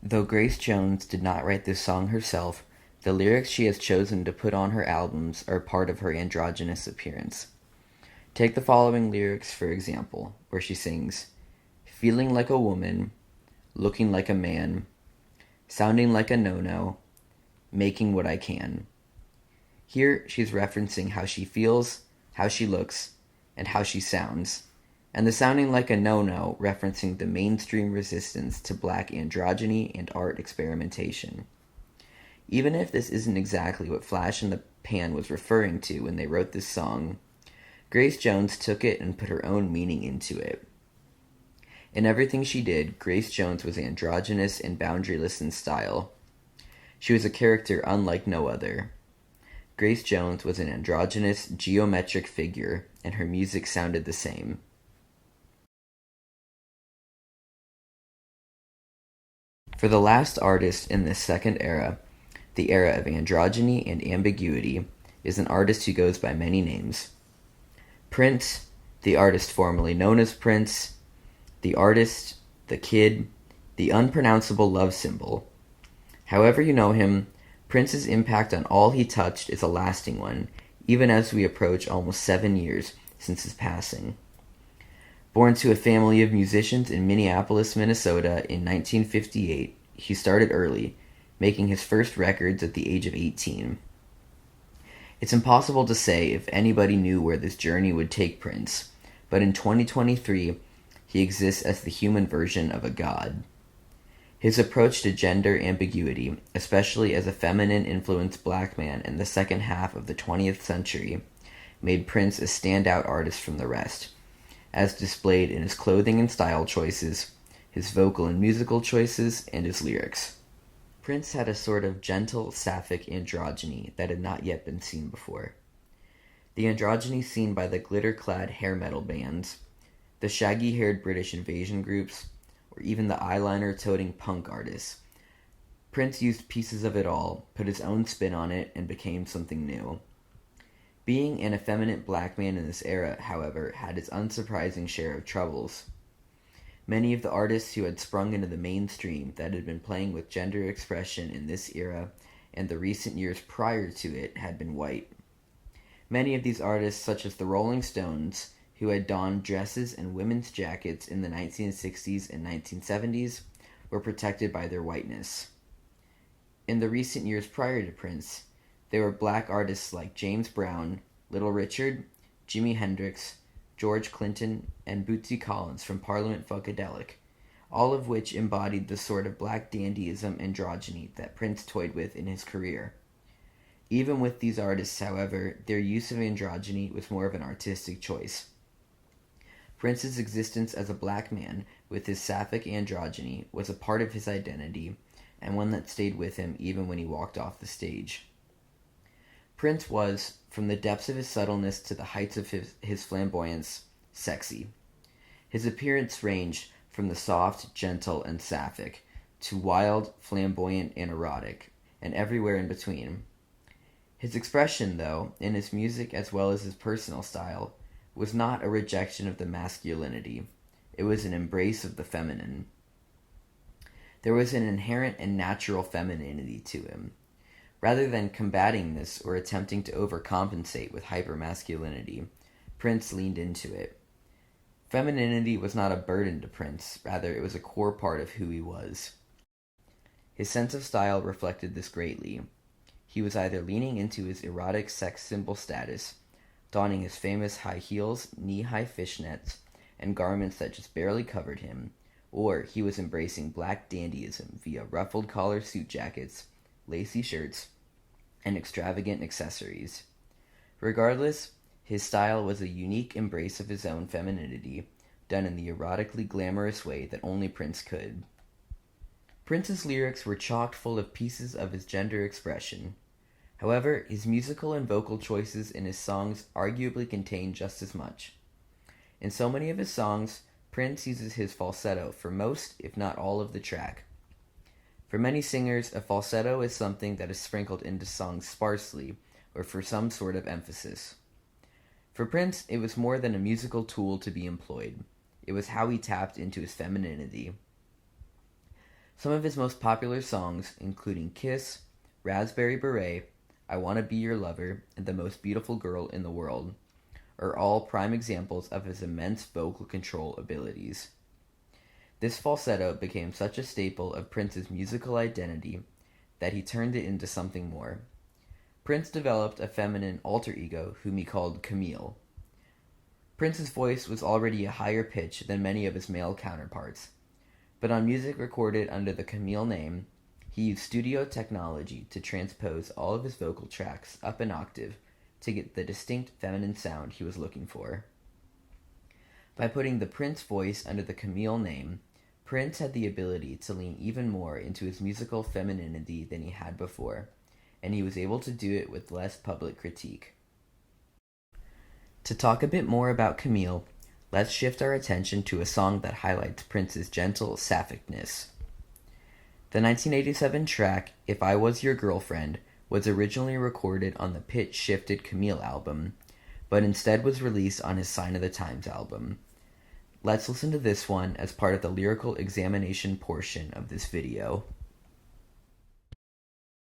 Though Grace Jones did not write this song herself, the lyrics she has chosen to put on her albums are part of her androgynous appearance. Take the following lyrics for example, where she sings, "Feeling like a woman, looking like a man, sounding like a no-no, making what I can." Here she's referencing how she feels, how she looks, and how she sounds, and the sounding like a no-no referencing the mainstream resistance to black androgyny and art experimentation. Even if this isn't exactly what Flash in the Pan was referring to when they wrote this song, Grace Jones took it and put her own meaning into it. In everything she did, Grace Jones was androgynous and boundaryless in style. She was a character unlike no other. Grace Jones was an androgynous, geometric figure, and her music sounded the same. For the last artist in this second era, the era of androgyny and ambiguity, is an artist who goes by many names. Prince, the artist formerly known as Prince, the artist, the kid, the unpronounceable love symbol. However you know him, Prince's impact on all he touched is a lasting one, even as we approach almost 7 years since his passing. Born to a family of musicians in Minneapolis, Minnesota in 1958, he started early, making his first records at the age of 18. It's impossible to say if anybody knew where this journey would take Prince, but in 2023, he exists as the human version of a god. His approach to gender ambiguity, especially as a feminine-influenced black man in the second half of the 20th century, made Prince a standout artist from the rest, as displayed in his clothing and style choices, his vocal and musical choices, and his lyrics. Prince had a sort of gentle, sapphic androgyny that had not yet been seen before. The androgyny seen by the glitter-clad hair metal bands, the shaggy-haired British invasion groups, or even the eyeliner-toting punk artists. Prince used pieces of it all, put his own spin on it, and became something new. Being an effeminate black man in this era, however, had its unsurprising share of troubles. Many of the artists who had sprung into the mainstream that had been playing with gender expression in this era and the recent years prior to it had been white. Many of these artists, such as the Rolling Stones, who had donned dresses and women's jackets in the 1960s and 1970s, were protected by their whiteness. In the recent years prior to Prince, there were black artists like James Brown, Little Richard, Jimi Hendrix, George Clinton, and Bootsy Collins from Parliament Funkadelic, all of which embodied the sort of black dandyism androgyny that Prince toyed with in his career. Even with these artists, however, their use of androgyny was more of an artistic choice. Prince's existence as a black man with his sapphic androgyny was a part of his identity, and one that stayed with him even when he walked off the stage. Prince was, from the depths of his subtleness to the heights of his flamboyance, sexy. His appearance ranged from the soft, gentle, and sapphic, to wild, flamboyant, and erotic, and everywhere in between. His expression, though, in his music as well as his personal style, was not a rejection of the masculinity. It was an embrace of the feminine. There was an inherent and natural femininity to him. Rather than combating this or attempting to overcompensate with hypermasculinity, Prince leaned into it. Femininity was not a burden to Prince, rather it was a core part of who he was. His sense of style reflected this greatly. He was either leaning into his erotic sex symbol status, donning his famous high heels, knee-high fishnets, and garments that just barely covered him, or he was embracing black dandyism via ruffled collar suit jackets, lacy shirts, and extravagant accessories. Regardless, his style was a unique embrace of his own femininity, done in the erotically glamorous way that only Prince could. Prince's lyrics were chock full of pieces of his gender expression. However, his musical and vocal choices in his songs arguably contain just as much. In so many of his songs, Prince uses his falsetto for most, if not all, of the track. For many singers, a falsetto is something that is sprinkled into songs sparsely, or for some sort of emphasis. For Prince, it was more than a musical tool to be employed. It was how he tapped into his femininity. Some of his most popular songs, including Kiss, Raspberry Beret, I Wanna Be Your Lover, and The Most Beautiful Girl in the World, are all prime examples of his immense vocal control abilities. This falsetto became such a staple of Prince's musical identity that he turned it into something more. Prince developed a feminine alter ego whom he called Camille. Prince's voice was already a higher pitch than many of his male counterparts, but on music recorded under the Camille name, he used studio technology to transpose all of his vocal tracks up an octave to get the distinct feminine sound he was looking for. By putting the Prince voice under the Camille name, Prince had the ability to lean even more into his musical femininity than he had before, and he was able to do it with less public critique. To talk a bit more about Camille, let's shift our attention to a song that highlights Prince's gentle sapphicness. The 1987 track, If I Was Your Girlfriend, was originally recorded on the Pitch Shifted Camille album, but instead was released on his Sign of the Times album. Let's listen to this one as part of the lyrical examination portion of this video.